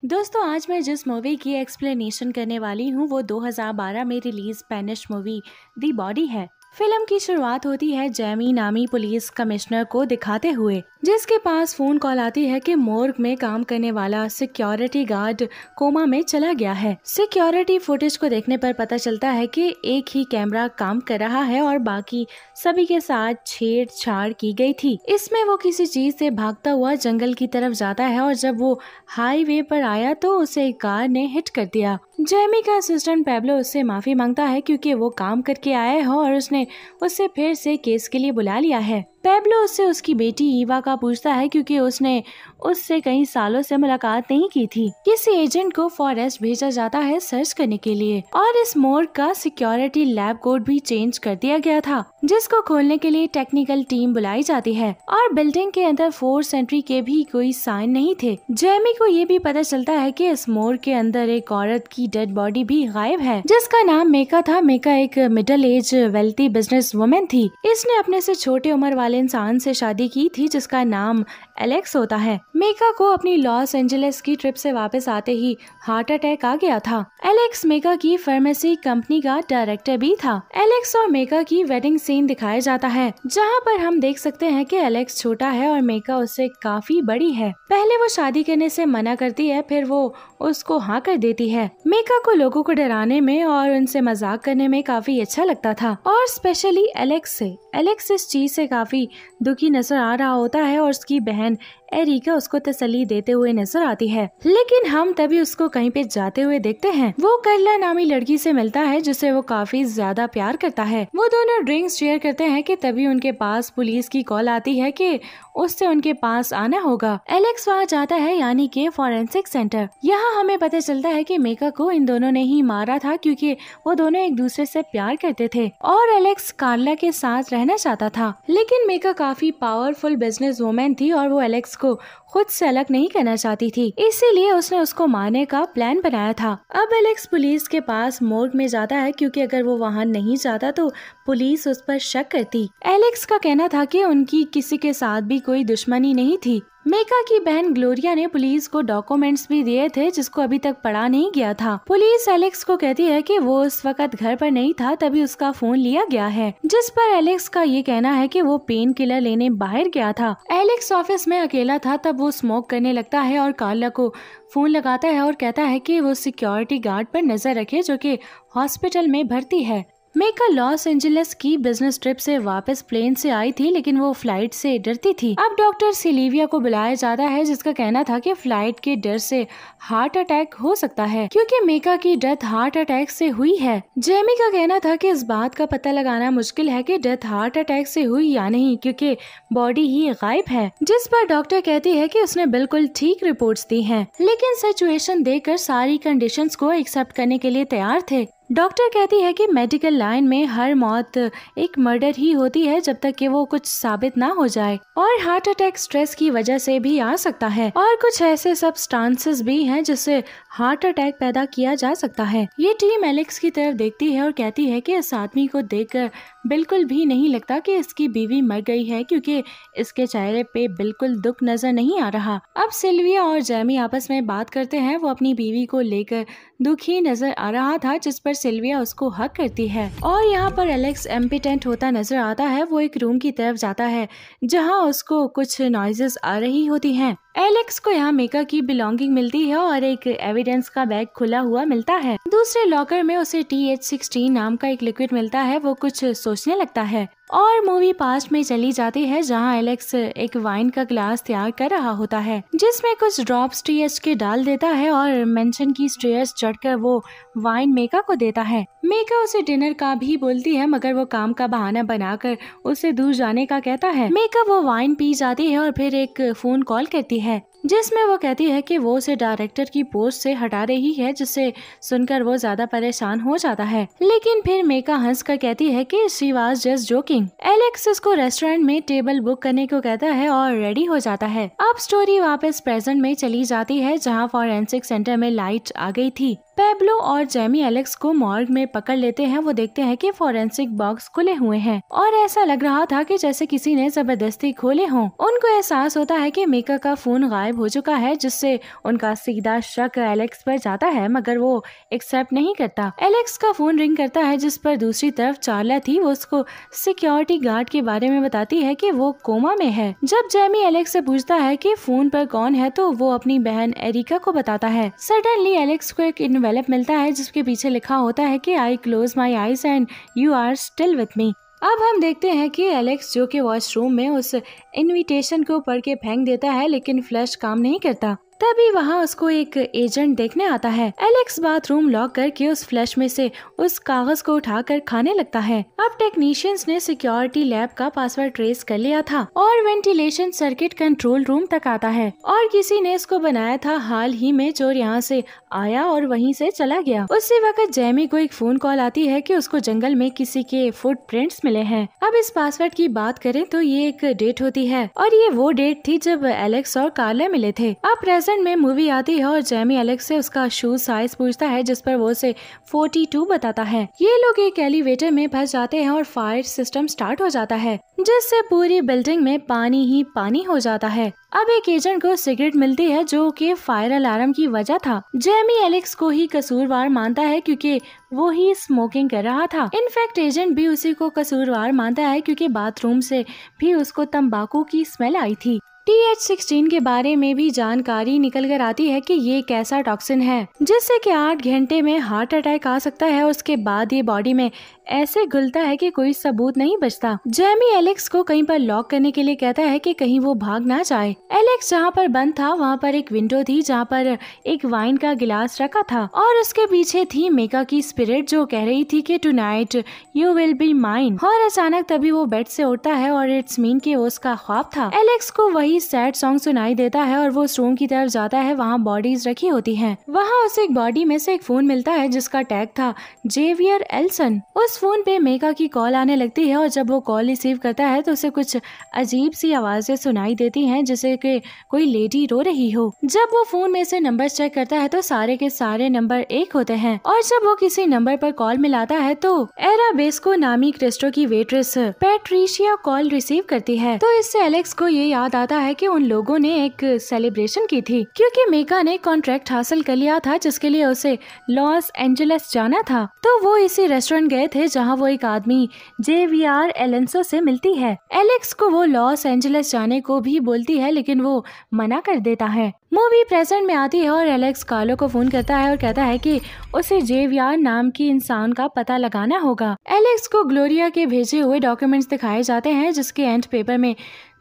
दोस्तों आज मैं जिस मूवी की एक्सप्लेनेशन करने वाली हूँ वो 2012 में release Spanish movie the body है। फिल्म की शुरुआत होती है जैमी नामी पुलिस कमिश्नर को दिखाते हुए, जिसके पास फोन कॉल आती है कि मोर्ग में काम करने वाला सिक्योरिटी गार्ड कोमा में चला गया है। सिक्योरिटी फुटेज को देखने पर पता चलता है कि एक ही कैमरा काम कर रहा है और बाकी सभी के साथ छेड़छाड़ की गई थी। इसमें वो किसी चीज से भागता हुआ जंगल की तरफ जाता है और जब वो हाईवे पर आया तो उसे एक कार ने हिट कर दिया। जैमी का असिस्टेंट पैब्लो उससे माफी मांगता है क्योंकि वो काम करके आया है और उसने उससे फिर से केस के लिए बुला लिया है। पैब्लो उससे उसकी बेटी ईवा का पूछता है क्योंकि उसने उससे कई सालों से मुलाकात नहीं की थी। किसी एजेंट को फॉरेस्ट भेजा जाता है सर्च करने के लिए और इस मोर्ग का सिक्योरिटी लैब कोड भी चेंज कर दिया गया था, जिसको खोलने के लिए टेक्निकल टीम बुलाई जाती है और बिल्डिंग के अंदर 4th सेंचुरी के भी कोई साइन नहीं थे। जैमी को ये भी पता चलता है कि इस मोर्ग के अंदर एक औरत की डेड बॉडी भी गायब है, जिसका नाम मेका था। मेका एक middle age wealthy business women थी। इसने अपने से छोटे उम्र वाले इंसान से शादी की थी जिसका नाम एलेक्स होता है। मेका को अपनी लॉस एंजलिस की ट्रिप से वापस आते ही हार्ट अटैक आ गया था। एलेक्स मेका की फार्मेसी कंपनी का डायरेक्टर भी था। एलेक्स और मेका की वेडिंग सीन दिखाया जाता है, जहां पर हम देख सकते हैं कि एलेक्स छोटा है और मेका उससे काफी बड़ी है। पहले वो शादी करने से मना करती है, फिर वो उसको हाँ कर देती है। मेका को लोगों को डराने में और उनसे मजाक करने में काफी अच्छा लगता था और स्पेशली एलेक्स से। एलेक्स इस चीज से काफी दुखी नजर आ रहा होता है और उसकी बहन एरिका उसको तसल्ली देते हुए नजर आती है, लेकिन हम तभी उसको कहीं पे जाते हुए देखते हैं। वो करला नामी लड़की से मिलता है जिसे वो काफी ज्यादा प्यार करता है। वो दोनों ड्रिंक्स शेयर करते हैं कि तभी उनके पास पुलिस की कॉल आती है कि उससे उनके पास आना होगा। एलेक्स वहाँ जाता है, यानी कि फॉरेंसिक सेंटर। यहाँ हमें पता चलता है कि मेका को इन दोनों ने ही मारा था क्योंकि वो दोनों एक दूसरे से प्यार करते थे और एलेक्स कार्ला के साथ रहना चाहता था। लेकिन मेका काफी पावरफुल बिजनेस वुमेन थी और वो एलेक्स को खुद से अलग नहीं करना चाहती थी, इसीलिए उसने उसको मारने का प्लान बनाया था। अब एलेक्स पुलिस के पास मोर्ग में जाता है क्योंकि अगर वो वहाँ नहीं जाता तो पुलिस उस पर शक करती। एलेक्स का कहना था कि उनकी किसी के साथ भी कोई दुश्मनी नहीं थी। मेका की बहन ग्लोरिया ने पुलिस को डॉक्यूमेंट्स भी दिए थे जिसको अभी तक पढ़ा नहीं गया था। पुलिस एलेक्स को कहती है कि वो उस वक्त घर पर नहीं था, तभी उसका फोन लिया गया है, जिस पर एलेक्स का ये कहना है कि वो पेन किलर लेने बाहर गया था। एलेक्स ऑफिस में अकेला था, तब वो स्मोक करने लगता है और कार्ला को फोन लगाता है और कहता है कि वो सिक्योरिटी गार्ड पर नजर रखे जो कि हॉस्पिटल में भर्ती है। मेका लॉस एंजलिस की बिजनेस ट्रिप से वापस प्लेन से आई थी, लेकिन वो फ्लाइट से डरती थी। अब डॉक्टर सिल्विया को बुलाया जाता है जिसका कहना था कि फ्लाइट के डर से हार्ट अटैक हो सकता है क्योंकि मेका की डेथ हार्ट अटैक से हुई है। जेमी का कहना था कि इस बात का पता लगाना मुश्किल है कि डेथ हार्ट अटैक से हुई या नहीं क्योंकि बॉडी ही गायब है, जिस पर डॉक्टर कहती है कि उसने बिल्कुल ठीक रिपोर्ट्स दी हैं, लेकिन सिचुएशन देखकर सारी कंडीशंस को एक्सेप्ट करने के लिए तैयार थे। डॉक्टर कहती है कि मेडिकल लाइन में हर मौत एक मर्डर ही होती है जब तक कि वो कुछ साबित ना हो जाए, और हार्ट अटैक स्ट्रेस की वजह से भी आ सकता है और कुछ ऐसे सब्सटेंसेस भी हैं जिससे हार्ट अटैक पैदा किया जा सकता है। ये टीम एलेक्स की तरफ देखती है और कहती है कि इस आदमी को देखकर बिल्कुल भी नहीं लगता कि इसकी बीवी मर गई है क्योंकि इसके चेहरे पे बिल्कुल दुख नजर नहीं आ रहा। अब सिल्विया और जैमी आपस में बात करते हैं। वो अपनी बीवी को लेकर दुखी नजर आ रहा था, जिस पर सिल्विया उसको हक करती है और यहाँ पर एलेक्स एम्पिटेंट होता नजर आता है। वो एक रूम की तरफ जाता है जहाँ उसको कुछ नॉइजेस आ रही होती हैं। एलेक्स को यहाँ मेका की बिलोंगिंग मिलती है और एक एविडेंस का बैग खुला हुआ मिलता है। दूसरे लॉकर में उसे TH16 नाम का एक लिक्विड मिलता है। वो कुछ सोचने लगता है और मूवी पास्ट में चली जाती है जहाँ एलेक्स एक वाइन का ग्लास तैयार कर रहा होता है जिसमें कुछ ड्रॉप्स TH के डाल देता है और मेंशन की स्टेयर्स चढ़कर वो वाइन मेका को देता है। मेका उसे डिनर का भी बोलती है मगर वो काम का बहाना बनाकर उसे दूर जाने का कहता है। मेका वो वाइन पी जाती है और फिर एक फोन कॉल करती है जिसमें वो कहती है कि वो उसे डायरेक्टर की पोस्ट से हटा रही है, जिससे सुनकर वो ज्यादा परेशान हो जाता है। लेकिन फिर मेका हंस कर कहती है कि she was just joking. Alex उसको रेस्टोरेंट में टेबल बुक करने को कहता है और रेडी हो जाता है। अब स्टोरी वापस प्रेजेंट में चली जाती है जहाँ फॉरेंसिक सेंटर में लाइट आ गई थी। पेब्लो और जेमी एलेक्स को मॉर्ग में पकड़ लेते हैं। वो देखते हैं कि फॉरेंसिक बॉक्स खुले हुए हैं और ऐसा लग रहा था कि जैसे किसी ने जबरदस्ती खोले हों। उनको एहसास होता है कि मेका का फोन गायब हो चुका है, जिससे उनका सीधा शक एलेक्स पर जाता है, मगर वो एक्सेप्ट नहीं करता। एलेक्स का फोन रिंग करता है, जिस पर दूसरी तरफ चार्ला थी। वो उसको सिक्योरिटी गार्ड के बारे में बताती है कि वो कोमा में है। जब जेमी एलेक्स से पूछता है कि फोन पर कौन है, तो वो अपनी बहन एरिका को बताता है। सडनली एलेक्स को एक एनवेलप मिलता है जिसके पीछे लिखा होता है कि I close my eyes and you are still with me. अब हम देखते हैं कि एलेक्स, जो कि वॉशरूम में उस इनविटेशन को पढ़ के फेंक देता है, लेकिन फ्लैश काम नहीं करता। तभी वहाँ उसको एक एजेंट देखने आता है। एलेक्स बाथरूम लॉक करके उस फ्लैश में से उस कागज को उठाकर खाने लगता है। अब टेक्नीशियंस ने सिक्योरिटी लैब का पासवर्ड ट्रेस कर लिया था और वेंटिलेशन सर्किट कंट्रोल रूम तक आता है, और किसी ने इसको बनाया था हाल ही में, जो यहाँ से आया और वहीं से चला गया। उसी वक्त जेमी को एक फोन कॉल आती है कि उसको जंगल में किसी के फुटप्रिंट्स मिले हैं। अब इस पासवर्ड की बात करें तो ये एक डेट होती है, और ये वो डेट थी जब एलेक्स और कार्ला मिले थे। अब में मूवी आती है और जेमी एलेक्स से उसका शूज साइज पूछता है, जिस पर वो उसे 42 बताता है। ये लोग एक एलिवेटर में फंस जाते हैं और फायर सिस्टम स्टार्ट हो जाता है, जिससे पूरी बिल्डिंग में पानी ही पानी हो जाता है। अब एक एजेंट को सिगरेट मिलती है, जो कि फायर अलार्म की वजह था। जेमी एलेक्स को ही कसूरवार मानता है क्योंकि वो ही स्मोकिंग कर रहा था। इनफैक्ट एजेंट भी उसी को कसूरवार मानता है क्योंकि बाथरूम से भी उसको तंबाकू की स्मेल आई थी। TH16 के बारे में भी जानकारी निकल कर आती है कि ये एक ऐसा टॉक्सिन है जिससे कि 8 घंटे में हार्ट अटैक आ सकता है। उसके बाद ये बॉडी में ऐसे घुलता है कि कोई सबूत नहीं बचता। जेमी एलेक्स को कहीं पर लॉक करने के लिए कहता है कि कहीं वो भाग ना जाए। एलेक्स जहाँ पर बंद था वहाँ पर एक विंडो थी जहाँ पर एक वाइन का गिलास रखा था, और उसके पीछे थी मेका की स्पिरिट, जो कह रही थी कि tonight you will be mine. और अचानक तभी वो बेड से उठता है और इट्स मीन कि वो उसका ख्वाब था। एलेक्स को वही सैड सॉन्ग सुनाई देता है और वो उस रूम की तरफ जाता है। वहाँ बॉडीज रखी होती हैं। वहाँ उसे एक बॉडी में से एक फोन मिलता है जिसका टैग था जेवियर एल्सन। उस फोन पे मेका की कॉल आने लगती है, और जब वो कॉल रिसीव करता है तो उसे कुछ अजीब सी आवाजें सुनाई देती हैं, जैसे कि कोई लेडी रो रही हो। जब वो फोन में से नंबर चेक करता है तो सारे के सारे नंबर एक होते हैं, और जब वो किसी नंबर पर कॉल मिलाता है तो एराबेस्को नामी क्रिस्टो की वेट्रेस पैट्रिशिया कॉल रिसीव करती है। तो इससे एलेक्स को ये याद आता है कि उन लोगों ने एक सेलिब्रेशन की थी, क्योंकि मेका ने कॉन्ट्रैक्ट हासिल कर लिया था जिसके लिए उसे लॉस एंजलिस जाना था। तो वो इसी रेस्टोरेंट गए थे जहाँ वो एक आदमी जेवियर एलेंसो से मिलती है। एलेक्स को वो लॉस एंजलिस जाने को भी बोलती है, लेकिन वो मना कर देता है। मूवी प्रेजेंट में आती है और एलेक्स कार्लो को फोन करता है और कहता है कि उसे जेवियर नाम की इंसान का पता लगाना होगा। एलेक्स को ग्लोरिया के भेजे हुए डॉक्यूमेंट्स दिखाए जाते हैं, जिसके एंड पेपर में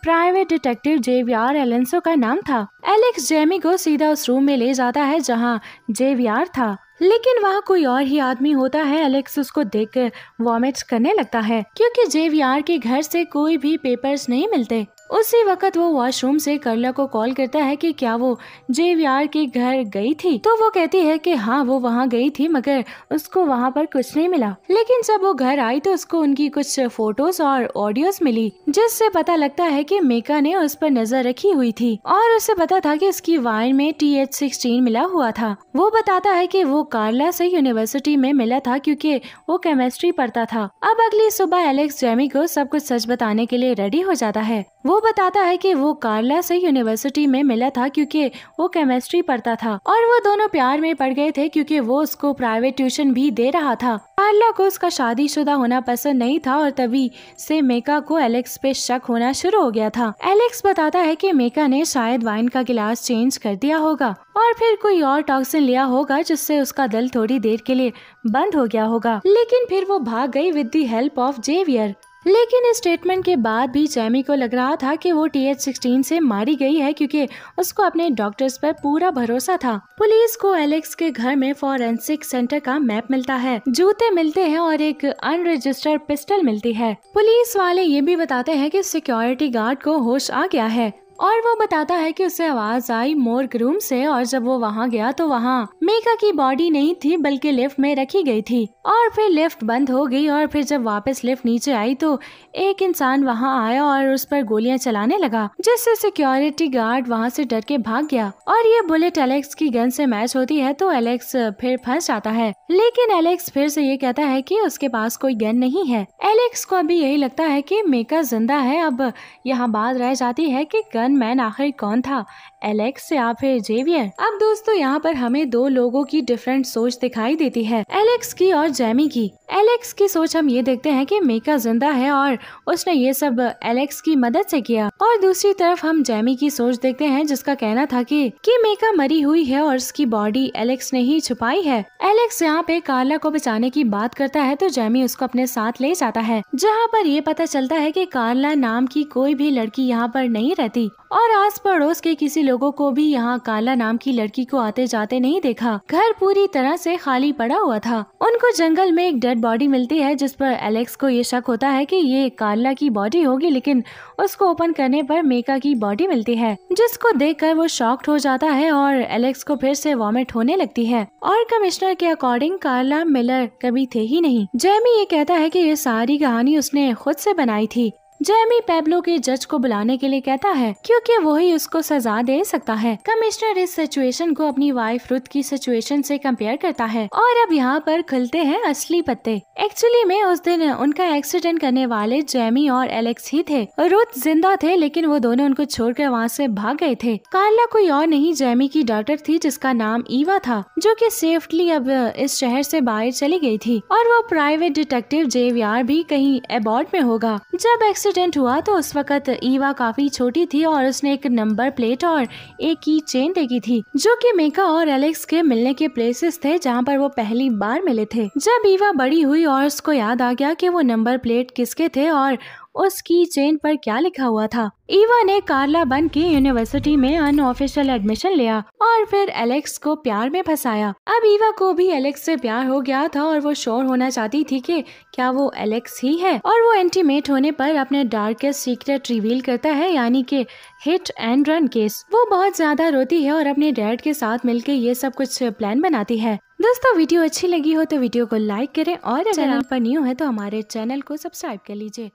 प्राइवेट डिटेक्टिव जेवियर एलेंसो का नाम था। एलेक्स जेमी को सीधा उस रूम में ले जाता है जहां जेवियर था, लेकिन वहाँ कोई और ही आदमी होता है। एलेक्स उसको देखकर वॉमिट करने लगता है क्योंकि जेवियर के घर से कोई भी पेपर्स नहीं मिलते। उसी वक्त वो वॉशरूम से कार्ला को कॉल करता है कि क्या वो जेवियर के घर गई थी। तो वो कहती है कि हाँ वो वहाँ गई थी, मगर उसको वहाँ पर कुछ नहीं मिला। लेकिन जब वो घर आई तो उसको उनकी कुछ फोटोज और ऑडियोज मिली, जिससे पता लगता है कि मेका ने उस पर नजर रखी हुई थी और उसे पता था कि उसकी वाइन में TH16 मिला हुआ था। वो बताता है कि वो कार्ला से यूनिवर्सिटी में मिला था क्योंकि वो केमिस्ट्री पढ़ता था। अब अगली सुबह एलेक्स जेमी को सब कुछ सच बताने के लिए रेडी हो जाता है। वो बताता है कि वो कार्ला से यूनिवर्सिटी में मिला था क्योंकि वो केमिस्ट्री पढ़ता था, और वो दोनों प्यार में पड़ गए थे क्योंकि वो उसको प्राइवेट ट्यूशन भी दे रहा था। कार्ला को उसका शादीशुदा होना पसंद नहीं था, और तभी से मेका को एलेक्स पे शक होना शुरू हो गया था। एलेक्स बताता है कि मेका ने शायद वाइन का गिलास चेंज कर दिया होगा और फिर कोई और टॉक्सिन लिया होगा, जिससे उसका दिल थोड़ी देर के लिए बंद हो गया होगा। लेकिन फिर वो भाग गई with the help of Xavier. लेकिन इस स्टेटमेंट के बाद भी जेमी को लग रहा था कि वो TH16 से मारी गई है क्योंकि उसको अपने डॉक्टर्स पर पूरा भरोसा था। पुलिस को एलेक्स के घर में फॉरेंसिक सेंटर का मैप मिलता है, जूते मिलते हैं और एक अनरजिस्टर्ड पिस्टल मिलती है। पुलिस वाले ये भी बताते हैं कि सिक्योरिटी गार्ड को होश आ गया है, और वो बताता है कि उसे आवाज आई मोर्ग रूम से, और जब वो वहाँ गया तो वहाँ मेका की बॉडी नहीं थी बल्कि लिफ्ट में रखी गई थी और फिर लिफ्ट बंद हो गई और फिर जब वापस लिफ्ट नीचे आई तो एक इंसान वहां आया और उस पर गोलियां चलाने लगा, जिससे सिक्योरिटी गार्ड वहां से डर के भाग गया और ये बुलेट एलेक्स की गन से मैच होती है तो एलेक्स फिर फंस जाता है। लेकिन एलेक्स फिर से ये कहता है कि उसके पास कोई गन नहीं है। एलेक्स को अभी यही लगता है कि मेका जिंदा है। अब यहाँ बात रह जाती है कि गन मैन आखिर कौन था, एलेक्स या फिर जेवियर। अब दोस्तों यहाँ पर हमें दो लोगों की डिफरेंट सोच दिखाई देती है, एलेक्स की और जेमी की। एलेक्स की सोच हम ये देखते हैं कि मेका जिंदा है और उसने ये सब एलेक्स की मदद से किया, और दूसरी तरफ हम जेमी की सोच देखते हैं जिसका कहना था कि मेका मरी हुई है और उसकी बॉडी एलेक्स ने ही छुपाई है। एलेक्स यहाँ पे कार्ला को बचाने की बात करता है तो जेमी उसको अपने साथ ले जाता है, जहाँ पर ये पता चलता है कि कार्ला नाम की कोई भी लड़की यहाँ पर नहीं रहती और आस पड़ोस के किसी लोगों को भी यहाँ कार्ला नाम की लड़की को आते जाते नहीं देखा। घर पूरी तरह से खाली पड़ा हुआ था। उनको जंगल में एक डेड बॉडी मिलती है जिस पर एलेक्स को ये शक होता है कि ये कार्ला की बॉडी होगी, लेकिन उसको ओपन करने पर मेका की बॉडी मिलती है, जिसको देखकर वो शॉक्ड हो जाता है और एलेक्स को फिर से वॉमिट होने लगती है। और कमिश्नर के अकॉर्डिंग कार्ला मिलर कभी थे ही नहीं। जेमी ये कहता है कि ये सारी कहानी उसने खुद से बनाई थी। जेमी पेब्लो के जज को बुलाने के लिए कहता है क्योंकि वही उसको सजा दे सकता है। कमिश्नर इस सिचुएशन को अपनी वाइफ रुथ की सिचुएशन से कंपेयर करता है और अब यहाँ पर खुलते हैं असली पत्ते। एक्चुअली में उस दिन उनका एक्सीडेंट करने वाले जेमी और एलेक्स ही थे। रुथ जिंदा थे लेकिन वो दोनों उनको छोड़कर वहाँ से भाग गए थे। कार्ला कोई और नहीं जेमी की डॉटर थी जिसका नाम ईवा था, जो कि सेफ्टली अब इस शहर से बाहर चली गई थी और वो प्राइवेट डिटेक्टिव जेवियर भी कहीं अबॉर्ड में होगा। जब एक्सीडेंट हुआ तो उस वक्त ईवा काफी छोटी थी और उसने एक नंबर प्लेट और एक की चेन देखी थी जो कि मेका और एलेक्स के मिलने के प्लेसेस थे जहाँ पर वो पहली बार मिले थे। जब ईवा बड़ी हुई और उसको याद आ गया कि वो नंबर प्लेट किसके थे और उसकी चेन पर क्या लिखा हुआ था, ईवा ने कार्ला बन के यूनिवर्सिटी में अनऑफिशियल एडमिशन लिया और फिर एलेक्स को प्यार में फंसाया। अब ईवा को भी एलेक्स से प्यार हो गया था और वो श्योर होना चाहती थी कि क्या वो एलेक्स ही है, और वो इंटीमेट होने पर अपने डार्केस्ट सीक्रेट रिवील करता है, यानी कि हिट एंड रन केस। वो बहुत ज्यादा रोती है और अपने डैड के साथ मिलकर ये सब कुछ प्लान बनाती है। दोस्तों वीडियो अच्छी लगी हो तो वीडियो को लाइक करें और चैनल पर न्यू है तो हमारे चैनल को सब्सक्राइब कर लीजिए।